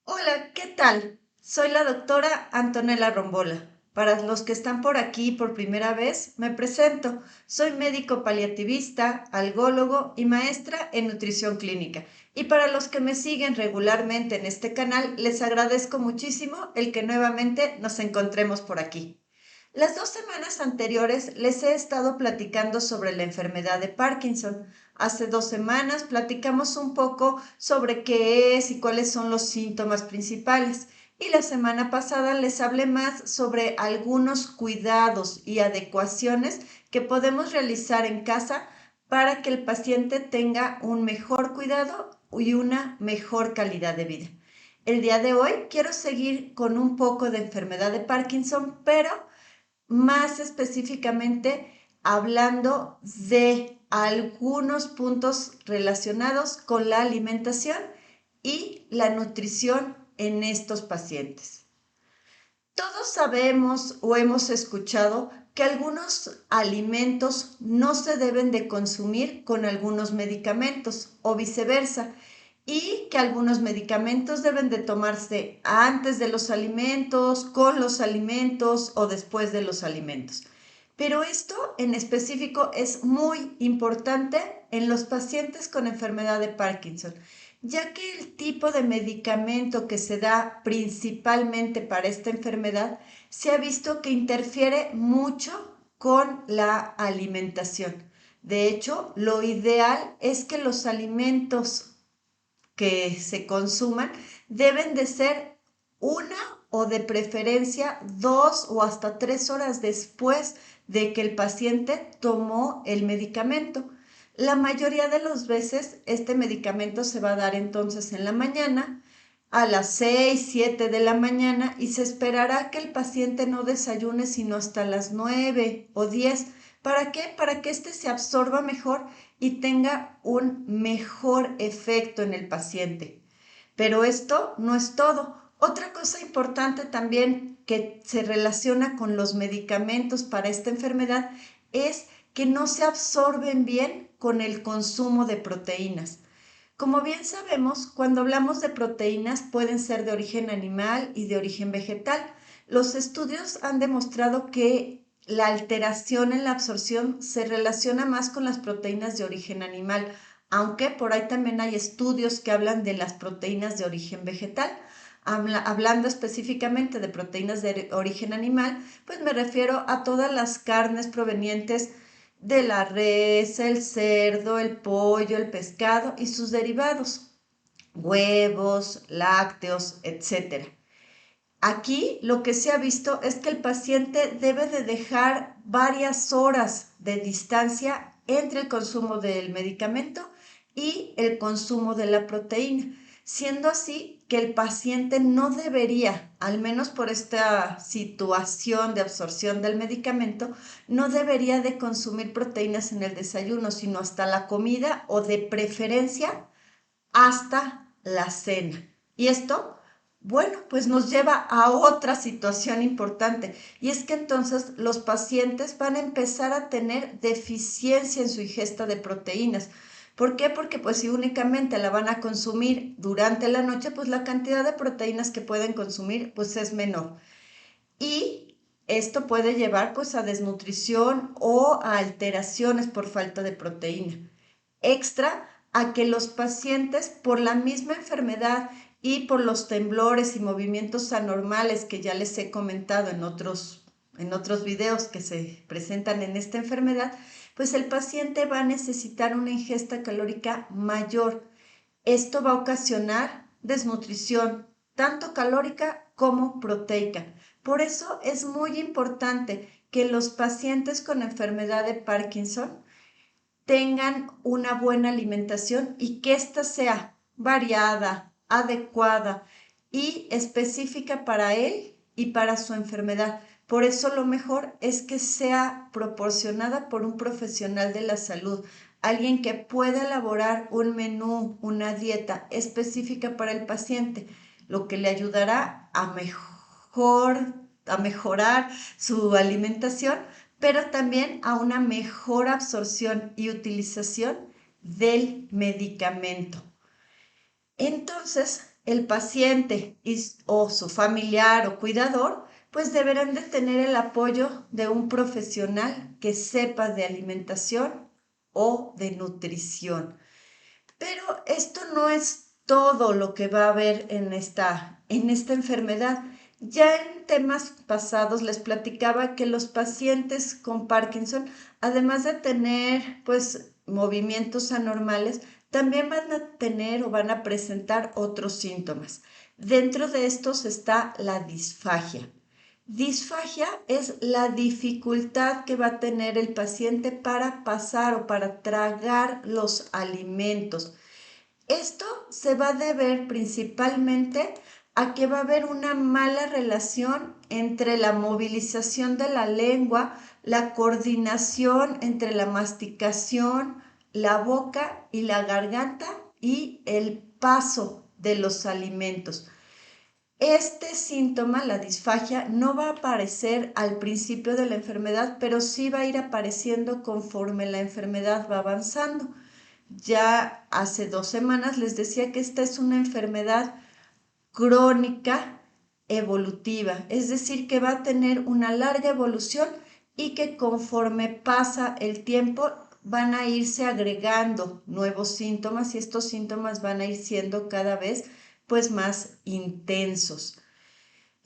Hola, ¿qué tal? Soy la doctora Antonella Rombola. Para los que están por aquí por primera vez, me presento. Soy médico paliativista, algólogo y maestra en nutrición clínica. Y para los que me siguen regularmente en este canal, les agradezco muchísimo el que nuevamente nos encontremos por aquí. Las 2 semanas anteriores les he estado platicando sobre la enfermedad de Parkinson. Hace 2 semanas platicamos un poco sobre qué es y cuáles son los síntomas principales. Y la semana pasada les hablé más sobre algunos cuidados y adecuaciones que podemos realizar en casa para que el paciente tenga un mejor cuidado y una mejor calidad de vida. El día de hoy quiero seguir con un poco de enfermedad de Parkinson, pero más específicamente hablando de algunos puntos relacionados con la alimentación y la nutrición en estos pacientes. Todos sabemos o hemos escuchado que algunos alimentos no se deben de consumir con algunos medicamentos o viceversa, y que algunos medicamentos deben de tomarse antes de los alimentos, con los alimentos o después de los alimentos. Pero esto en específico es muy importante en los pacientes con enfermedad de Parkinson, ya que el tipo de medicamento que se da principalmente para esta enfermedad se ha visto que interfiere mucho con la alimentación. De hecho, lo ideal es que los alimentos que se consuman deben de ser una o de preferencia 2 o hasta 3 horas después de que el paciente tomó el medicamento. La mayoría de las veces este medicamento se va a dar entonces en la mañana, a las 6, 7 de la mañana, y se esperará que el paciente no desayune sino hasta las 9 o 10. ¿Para qué? Para que éste se absorba mejor y tenga un mejor efecto en el paciente. Pero esto no es todo. Otra cosa importante también que se relaciona con los medicamentos para esta enfermedad es que no se absorben bien con el consumo de proteínas. Como bien sabemos, cuando hablamos de proteínas pueden ser de origen animal y de origen vegetal. Los estudios han demostrado que la alteración en la absorción se relaciona más con las proteínas de origen animal, aunque por ahí también hay estudios que hablan de las proteínas de origen vegetal. Hablando específicamente de proteínas de origen animal, pues me refiero a todas las carnes provenientes de la res, el cerdo, el pollo, el pescado y sus derivados, huevos, lácteos, etcétera. Aquí lo que se ha visto es que el paciente debe de dejar varias horas de distancia entre el consumo del medicamento y el consumo de la proteína, siendo así que el paciente no debería, al menos por esta situación de absorción del medicamento, no debería de consumir proteínas en el desayuno, sino hasta la comida o de preferencia hasta la cena. Y esto, bueno, pues nos lleva a otra situación importante, y es que entonces los pacientes van a empezar a tener deficiencia en su ingesta de proteínas. ¿Por qué? Porque pues si únicamente la van a consumir durante la noche, pues la cantidad de proteínas que pueden consumir pues es menor. Y esto puede llevar pues a desnutrición o a alteraciones por falta de proteína. Extra a que los pacientes por la misma enfermedad y por los temblores y movimientos anormales que ya les he comentado en otros videos que se presentan en esta enfermedad, pues el paciente va a necesitar una ingesta calórica mayor. Esto va a ocasionar desnutrición, tanto calórica como proteica. Por eso es muy importante que los pacientes con enfermedad de Parkinson tengan una buena alimentación y que ésta sea variada, adecuada y específica para él y para su enfermedad. Por eso lo mejor es que sea proporcionada por un profesional de la salud, alguien que pueda elaborar un menú, una dieta específica para el paciente, lo que le ayudará a mejorar su alimentación, pero también a una mejor absorción y utilización del medicamento. Entonces, el paciente o su familiar o cuidador, pues deberán de tener el apoyo de un profesional que sepa de alimentación o de nutrición. Pero esto no es todo lo que va a haber en esta enfermedad. Ya en temas pasados les platicaba que los pacientes con Parkinson, además de tener pues movimientos anormales, también van a tener o van a presentar otros síntomas. Dentro de estos está la disfagia. Disfagia es la dificultad que va a tener el paciente para pasar o para tragar los alimentos. Esto se va a deber principalmente a que va a haber una mala relación entre la movilización de la lengua, la coordinación entre la masticación, la boca y la garganta y el paso de los alimentos. Este síntoma, la disfagia, no va a aparecer al principio de la enfermedad, pero sí va a ir apareciendo conforme la enfermedad va avanzando. Ya hace 2 semanas les decía que esta es una enfermedad crónica evolutiva, es decir, que va a tener una larga evolución y que conforme pasa el tiempo van a irse agregando nuevos síntomas y estos síntomas van a ir siendo cada vez pues más intensos.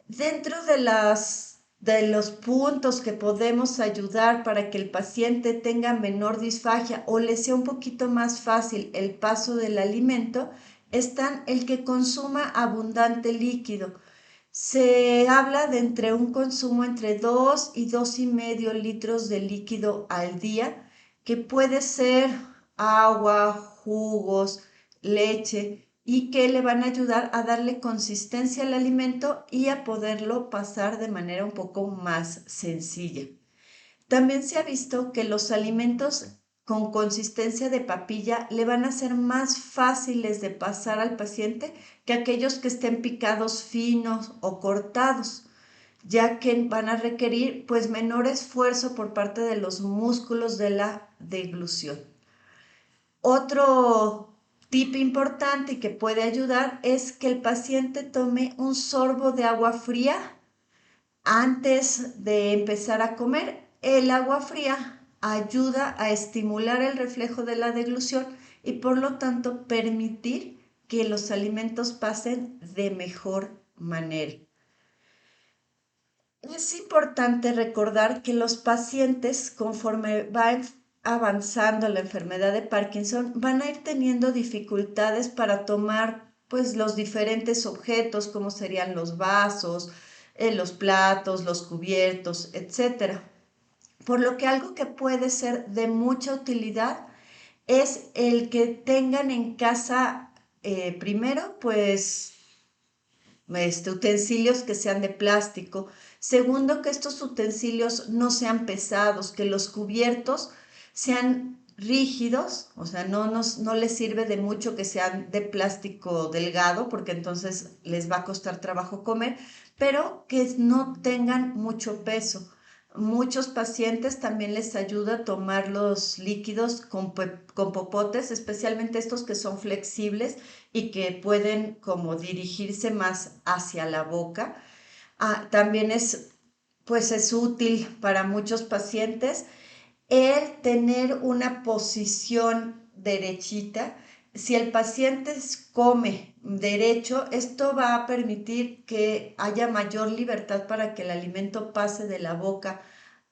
Dentro de los puntos que podemos ayudar para que el paciente tenga menor disfagia o le sea un poquito más fácil el paso del alimento, están el que consuma abundante líquido. Se habla de un consumo entre 2 y 2,5 litros de líquido al día, que puede ser agua, jugos, leche, y que le van a ayudar a darle consistencia al alimento y a poderlo pasar de manera un poco más sencilla. También se ha visto que los alimentos con consistencia de papilla le van a ser más fáciles de pasar al paciente que aquellos que estén picados finos o cortados, ya que van a requerir pues menor esfuerzo por parte de los músculos de la deglución. Otro tip importante que puede ayudar es que el paciente tome un sorbo de agua fría antes de empezar a comer. El agua fría ayuda a estimular el reflejo de la deglución y por lo tanto permitir que los alimentos pasen de mejor manera. Es importante recordar que los pacientes, conforme va avanzando la enfermedad de Parkinson, van a ir teniendo dificultades para tomar pues los diferentes objetos, como serían los vasos, los platos, los cubiertos, etcétera. Por lo que algo que puede ser de mucha utilidad es el que tengan en casa, primero, pues utensilios que sean de plástico. Segundo, que estos utensilios no sean pesados, que los cubiertos sean rígidos, o sea, no les sirve de mucho que sean de plástico delgado, porque entonces les va a costar trabajo comer, pero que no tengan mucho peso. Muchos pacientes también les ayuda a tomar los líquidos con popotes, especialmente estos que son flexibles y que pueden como dirigirse más hacia la boca. También pues es útil para muchos pacientes el tener una posición derechita. Si el paciente come derecho, esto va a permitir que haya mayor libertad para que el alimento pase de la boca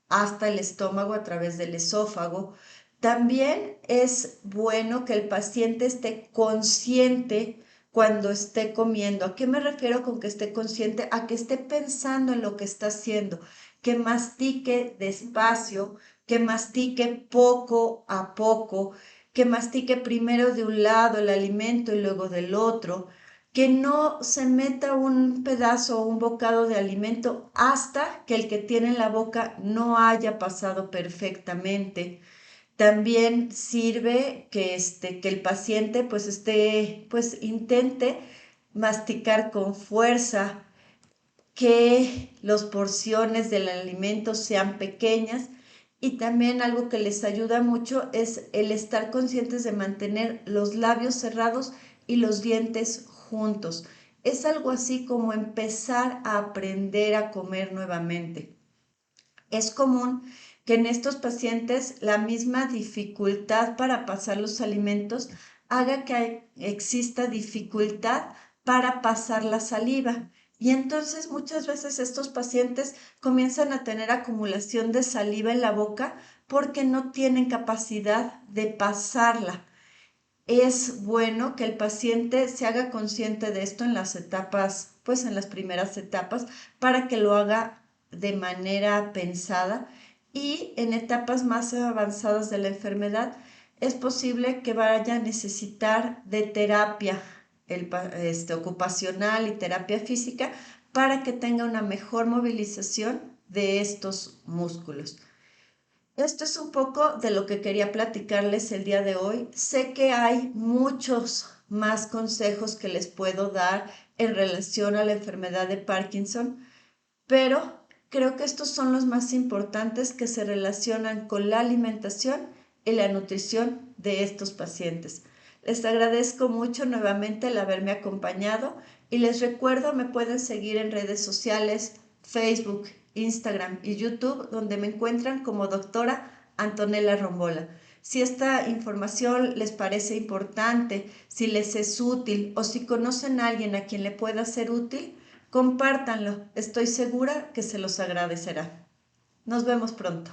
hasta el estómago a través del esófago. También es bueno que el paciente esté consciente cuando esté comiendo. ¿A qué me refiero con que esté consciente? A que esté pensando en lo que está haciendo, que mastique despacio, que mastique poco a poco, que mastique primero de un lado el alimento y luego del otro, que no se meta un pedazo o un bocado de alimento hasta que el que tiene en la boca no haya pasado perfectamente. También sirve que el paciente pues intente masticar con fuerza, que las porciones del alimento sean pequeñas y también algo que les ayuda mucho es el estar conscientes de mantener los labios cerrados y los dientes juntos. Es algo así como empezar a aprender a comer nuevamente. Es común que en estos pacientes la misma dificultad para pasar los alimentos haga que exista dificultad para pasar la saliva. Y entonces muchas veces estos pacientes comienzan a tener acumulación de saliva en la boca porque no tienen capacidad de pasarla. Es bueno que el paciente se haga consciente de esto en las etapas, pues en las primeras etapas, para que lo haga de manera pensada, y en etapas más avanzadas de la enfermedad es posible que vaya a necesitar de terapia ocupacional y terapia física para que tenga una mejor movilización de estos músculos. Esto es un poco de lo que quería platicarles el día de hoy. Sé que hay muchos más consejos que les puedo dar en relación a la enfermedad de Parkinson, pero creo que estos son los más importantes que se relacionan con la alimentación y la nutrición de estos pacientes. Les agradezco mucho nuevamente el haberme acompañado y les recuerdo, me pueden seguir en redes sociales, Facebook, Instagram y YouTube, donde me encuentran como doctora Antonella Rombola. Si esta información les parece importante, si les es útil o si conocen a alguien a quien le pueda ser útil, compártanlo. Estoy segura que se los agradecerá. Nos vemos pronto.